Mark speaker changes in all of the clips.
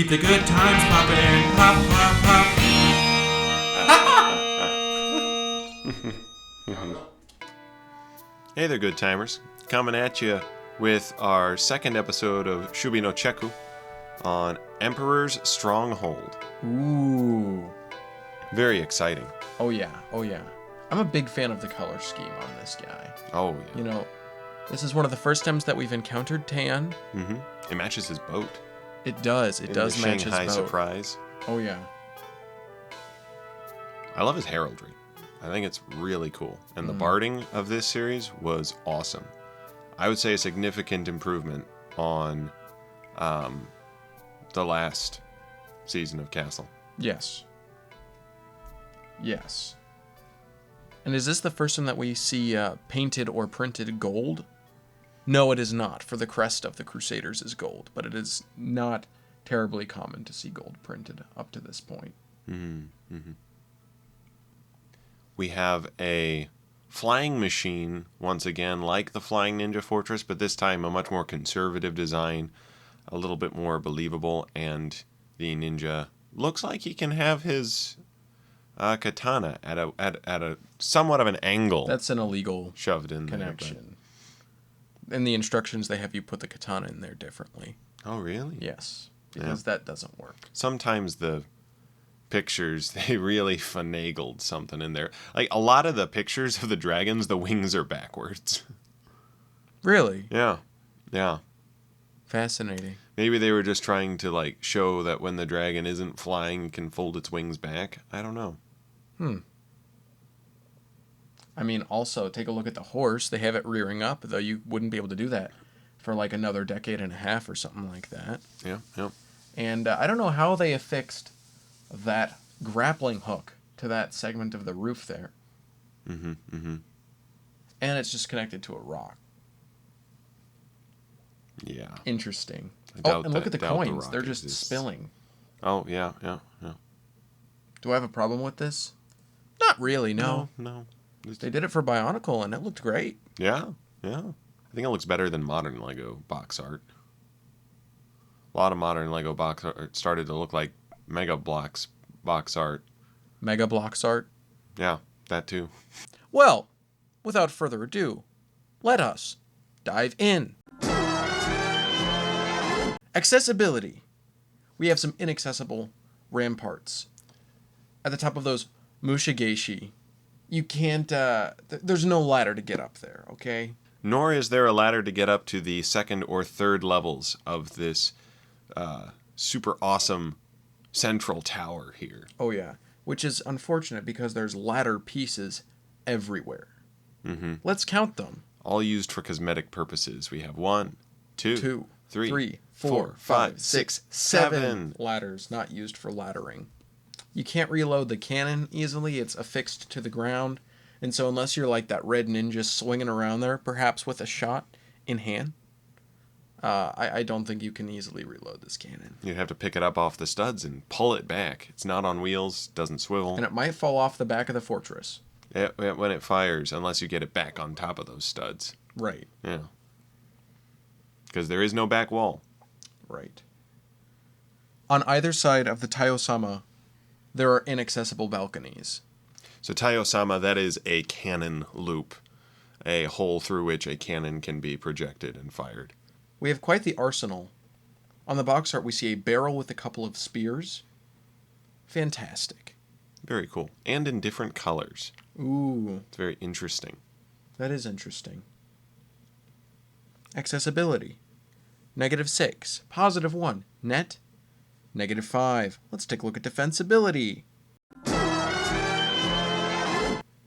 Speaker 1: Keep the good times poppin'. Pop, pop, pop.
Speaker 2: Hey there, good timers. Coming at you with our second episode of Shubi no Chekku on Emperor's Stronghold.
Speaker 3: Ooh.
Speaker 2: Very exciting.
Speaker 3: Oh yeah. I'm a big fan of the color scheme on this guy.
Speaker 2: Oh, yeah.
Speaker 3: You know, this is one of the first times that we've encountered tan.
Speaker 2: Mm-hmm. It matches his boat.
Speaker 3: It does. It does match his
Speaker 2: Shanghai
Speaker 3: boat.
Speaker 2: surprise.
Speaker 3: Oh yeah.
Speaker 2: I love his heraldry. I think it's really cool. And the barding of this series was awesome. I would say a significant improvement on the last season of Castle.
Speaker 3: Yes. And is this the first time that we see painted or printed gold? No, it is not, for the crest of the Crusaders is gold, but it is not terribly common to see gold printed up to this point.
Speaker 2: Mm-hmm. Mm-hmm. We have a flying machine, once again, like the Flying Ninja Fortress, but this time a much more conservative design, a little bit more believable, and the ninja looks like he can have his katana at a somewhat of an angle.
Speaker 3: That's an illegal
Speaker 2: shoved in
Speaker 3: connection. There, in the instructions, they have you put the katana in there differently.
Speaker 2: Oh, really?
Speaker 3: Yes, because that doesn't work.
Speaker 2: Sometimes the pictures, they really finagled something in there. Like, a lot of the pictures of the dragons, the wings are backwards.
Speaker 3: Really?
Speaker 2: Yeah.
Speaker 3: Fascinating.
Speaker 2: Maybe they were just trying to, like, show that when the dragon isn't flying, it can fold its wings back. I don't know.
Speaker 3: I mean, also, take a look at the horse. They have it rearing up, though you wouldn't be able to do that for, like, another decade and a half or something like that.
Speaker 2: Yeah.
Speaker 3: And I don't know how they affixed that grappling hook to that segment of the roof there.
Speaker 2: Mm-hmm.
Speaker 3: And it's just connected to a rock.
Speaker 2: Yeah.
Speaker 3: Interesting.
Speaker 2: doubt
Speaker 3: and look
Speaker 2: that-
Speaker 3: at the
Speaker 2: doubt the
Speaker 3: coins.
Speaker 2: rock
Speaker 3: They're just
Speaker 2: exists.
Speaker 3: spilling.
Speaker 2: Oh, yeah.
Speaker 3: Do I have a problem with this? Not really, no.
Speaker 2: No.
Speaker 3: They did it for Bionicle, and it looked great.
Speaker 2: Yeah. I think it looks better than modern Lego box art. A lot of modern Lego box art started to look like Mega Bloks box art.
Speaker 3: Mega Blocks art.
Speaker 2: Yeah, that too.
Speaker 3: Well, without further ado, let us dive in. Accessibility. We have some inaccessible ramparts. At the top of those Mushigeshi, you can't, there's no ladder to get up there, okay?
Speaker 2: Nor is there a ladder to get up to the second or third levels of this super awesome central tower here.
Speaker 3: Oh, yeah. Which is unfortunate because there's ladder pieces everywhere.
Speaker 2: Mm-hmm.
Speaker 3: Let's count them.
Speaker 2: All used for cosmetic purposes. We have 1, 2, 3,
Speaker 3: 3,
Speaker 2: 4,
Speaker 3: 4,
Speaker 2: 5,
Speaker 3: 5,
Speaker 2: 6,
Speaker 3: 6, 7
Speaker 2: 7
Speaker 3: ladders not used for laddering. You can't reload the cannon easily. It's affixed to the ground. And so unless you're like that red ninja swinging around there, perhaps with a shot in hand, I don't think you can easily reload this cannon.
Speaker 2: You'd have to pick it up off the studs and pull it back. It's not on wheels, doesn't swivel.
Speaker 3: And it might fall off the back of the fortress.
Speaker 2: When it fires, unless you get it back on top of those studs.
Speaker 3: Right.
Speaker 2: Yeah. Because there is no back wall.
Speaker 3: Right. On either side of the Taiyosama, there are inaccessible balconies.
Speaker 2: So Taiyosama, that is a cannon loop. A hole through which a cannon can be projected and fired.
Speaker 3: We have quite the arsenal. On the box art, we see a barrel with a couple of spears. Fantastic.
Speaker 2: Very cool. And in different colors.
Speaker 3: Ooh.
Speaker 2: It's very interesting.
Speaker 3: That is interesting. Accessibility. -6. +1. Net. -5. Let's take a look at defensibility.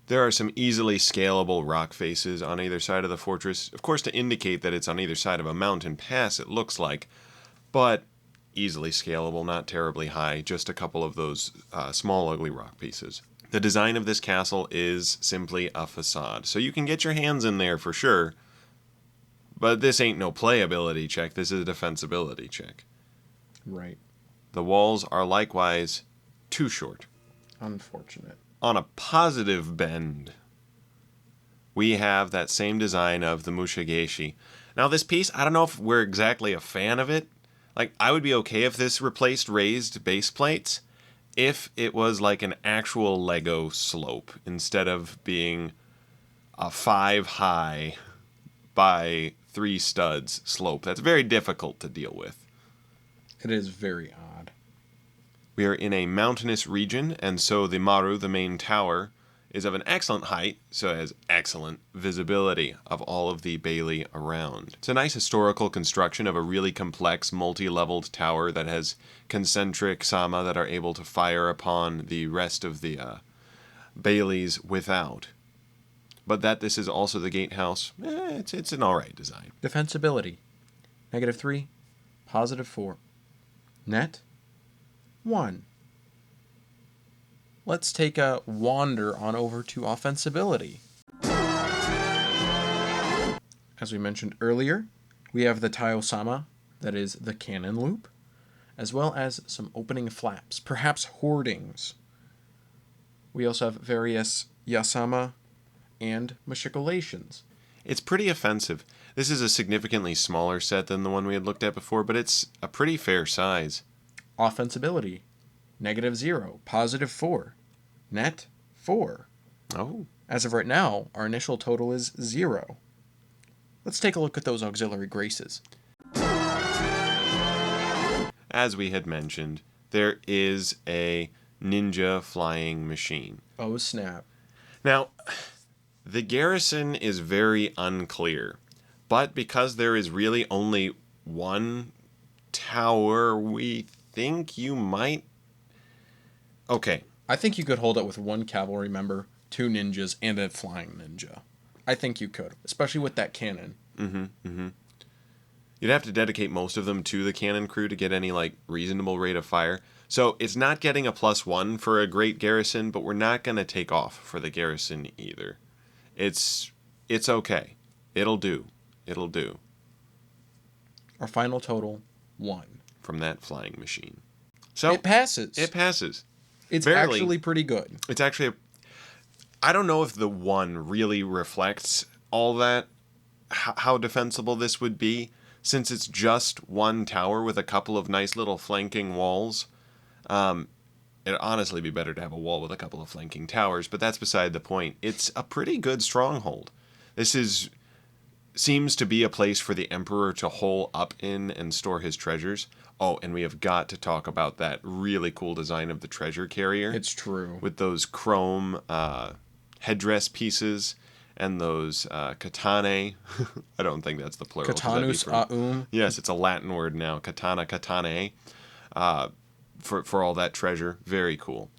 Speaker 2: There are some easily scalable rock faces on either side of the fortress. Of course, to indicate that it's on either side of a mountain pass, it looks like. But easily scalable, not terribly high. Just a couple of those small, ugly rock pieces. The design of this castle is simply a facade. So you can get your hands in there for sure. But this ain't no playability check. This is a defensibility check.
Speaker 3: Right.
Speaker 2: The walls are likewise too short.
Speaker 3: Unfortunate.
Speaker 2: On a positive bend, we have that same design of the Mushigeshi. Now this piece, I don't know if we're exactly a fan of it, Like, I would be okay if this replaced raised base plates if it was like an actual Lego slope instead of being a 5 high by 3 studs slope. That's very difficult to deal with.
Speaker 3: It is very odd.
Speaker 2: We are in a mountainous region, and so the Maru, the main tower, is of an excellent height, so it has excellent visibility of all of the Bailey around. It's a nice historical construction of a really complex, multi-leveled tower that has concentric sama that are able to fire upon the rest of the Baileys without. But that this is also the gatehouse, it's an alright design.
Speaker 3: Defensibility. -3, +4. Net 1. Let's take a wander on over to offensibility. As we mentioned earlier, we have the Taio-sama, that is the cannon loop, as well as some opening flaps, perhaps hoardings. We also have various Yasama and machicolations.
Speaker 2: It's pretty offensive. This is a significantly smaller set than the one we had looked at before, but it's a pretty fair size.
Speaker 3: Offensibility. -0, +4. Net 4.
Speaker 2: Oh.
Speaker 3: As of right now, our initial total is 0. Let's take a look at those auxiliary graces.
Speaker 2: As we had mentioned, there is a ninja flying machine.
Speaker 3: Oh snap.
Speaker 2: Now, the garrison is very unclear, but because there is really only one tower, we think you might... Okay.
Speaker 3: I think you could hold it with 1 cavalry member, 2 ninjas, and a flying ninja. I think you could, especially with that cannon.
Speaker 2: You'd have to dedicate most of them to the cannon crew to get any, like, reasonable rate of fire. So it's not getting a +1 for a great garrison, but we're not going to take off for the garrison either. It's okay. It'll do. It'll do.
Speaker 3: Our final total, 1.
Speaker 2: From that flying machine. So
Speaker 3: it passes.
Speaker 2: It passes.
Speaker 3: It's
Speaker 2: Barely.
Speaker 3: actually pretty good.
Speaker 2: It's actually... I don't know if the 1 really reflects all that, how defensible this would be, since it's just 1 tower with a couple of nice little flanking walls. It'd honestly be better to have a wall with a couple of flanking towers, but that's beside the point. It's a pretty good stronghold. This seems to be a place for the Emperor to hole up in and store his treasures. Oh, and we have got to talk about that really cool design of the treasure carrier.
Speaker 3: It's true.
Speaker 2: With those chrome headdress pieces and those katane. I don't think that's the plural.
Speaker 3: Katanus aum.
Speaker 2: Yes, it's a Latin word now. Katana, katane. For all that treasure. Very cool.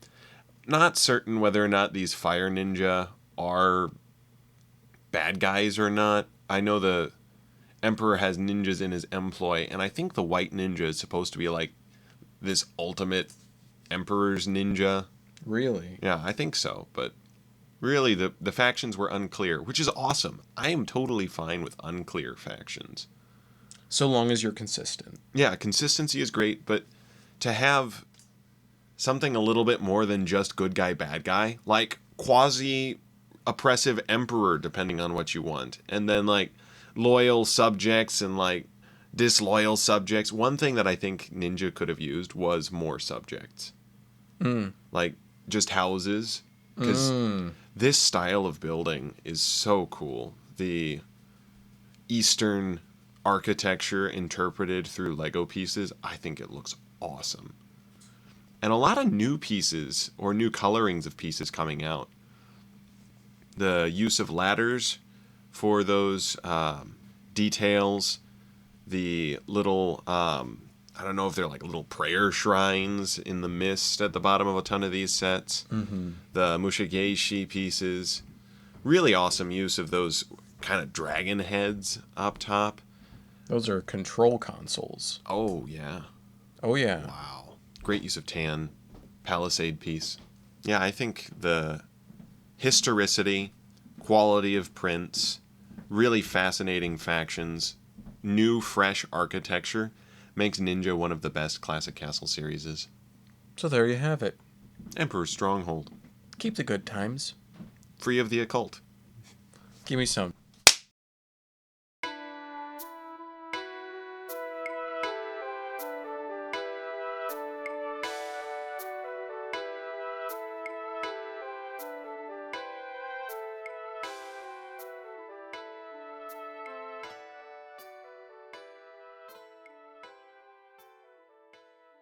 Speaker 2: Not certain whether or not these fire ninja are bad guys or not. I know the Emperor has ninjas in his employ, and I think the white ninja is supposed to be like this ultimate Emperor's ninja.
Speaker 3: Really?
Speaker 2: Yeah, I think so, but really the factions were unclear, which is awesome. I am totally fine with unclear factions.
Speaker 3: So long as you're consistent.
Speaker 2: Yeah, consistency is great, but to have something a little bit more than just good guy, bad guy, like quasi-oppressive Emperor, depending on what you want, and then like loyal subjects and like disloyal subjects. One thing that I think Ninja could have used was more subjects. Like just houses, because this style of building is so cool. The Eastern architecture interpreted through Lego pieces, I think it looks awesome. And a lot of new pieces or new colorings of pieces coming out. The use of ladders for those details, the little, I don't know if they're like little prayer shrines in the mist at the bottom of a ton of these sets. The Mushigeishi pieces. Really awesome use of those kind of dragon heads up top.
Speaker 3: Those are control consoles.
Speaker 2: Oh, yeah.
Speaker 3: Oh, yeah.
Speaker 2: Wow. Great use of tan. Palisade piece. Yeah, I think the historicity, quality of prints, really fascinating factions, new, fresh architecture makes Ninja one of the best classic castle series.
Speaker 3: So there you have it.
Speaker 2: Emperor's Stronghold.
Speaker 3: Keep the good times.
Speaker 2: Free of the occult.
Speaker 3: Give me some.